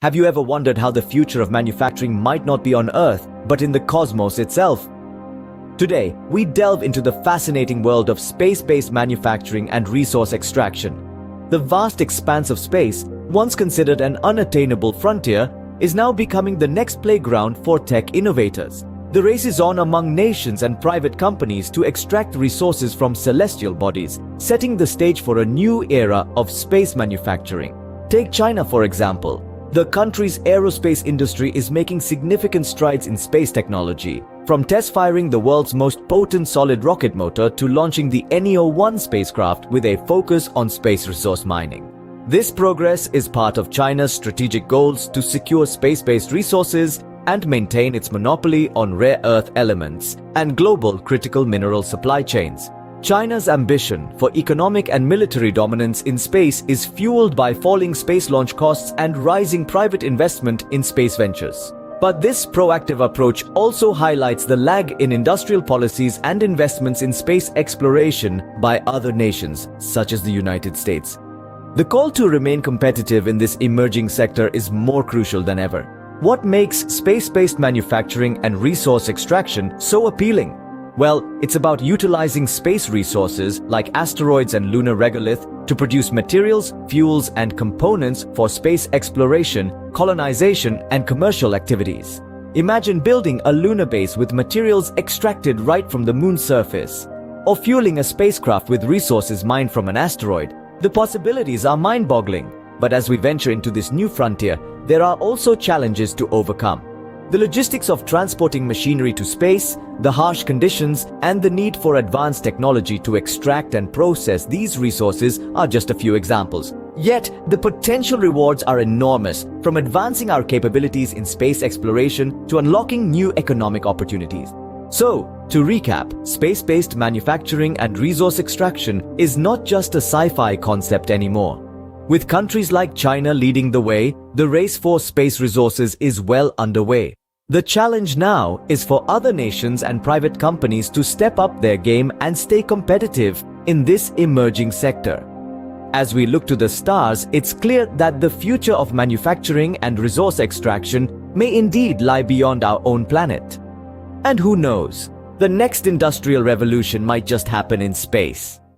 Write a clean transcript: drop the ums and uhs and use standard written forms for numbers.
Have you ever wondered how the future of manufacturing might not be on Earth, but in the cosmos itself? Today, we delve into the fascinating world of space-based manufacturing and resource extraction. The vast expanse of space, once considered an unattainable frontier, is now becoming the next playground for tech innovators. The race is on among nations and private companies to extract resources from celestial bodies, setting the stage for a new era of space manufacturing. Take China, for example. The country's aerospace industry is making significant strides in space technology, from test-firing the world's most potent solid rocket motor to launching the NEO-1 spacecraft with a focus on space resource mining. This progress is part of China's strategic goals to secure space-based resources and maintain its monopoly on rare earth elements and global critical mineral supply chains. China's ambition for economic and military dominance in space is fueled by falling space launch costs and rising private investment in space ventures. But this proactive approach also highlights the lag in industrial policies and investments in space exploration by other nations, such as the United States. The call to remain competitive in this emerging sector is more crucial than ever. What makes space-based manufacturing and resource extraction so appealing? Well, it's about utilizing space resources like asteroids and lunar regolith to produce materials, fuels, and components for space exploration, colonization, and commercial activities. Imagine building a lunar base with materials extracted right from the moon's surface, or fueling a spacecraft with resources mined from an asteroid. The possibilities are mind-boggling. But as we venture into this new frontier, there are also challenges to overcome. The logistics of transporting machinery to space, the harsh conditions, and the need for advanced technology to extract and process these resources are just a few examples. Yet, the potential rewards are enormous, from advancing our capabilities in space exploration to unlocking new economic opportunities. So, to recap, space-based manufacturing and resource extraction is not just a sci-fi concept anymore. With countries like China leading the way, the race for space resources is well underway. The challenge now is for other nations and private companies to step up their game and stay competitive in this emerging sector. As we look to the stars, it's clear that the future of manufacturing and resource extraction may indeed lie beyond our own planet. And who knows, the next industrial revolution might just happen in space.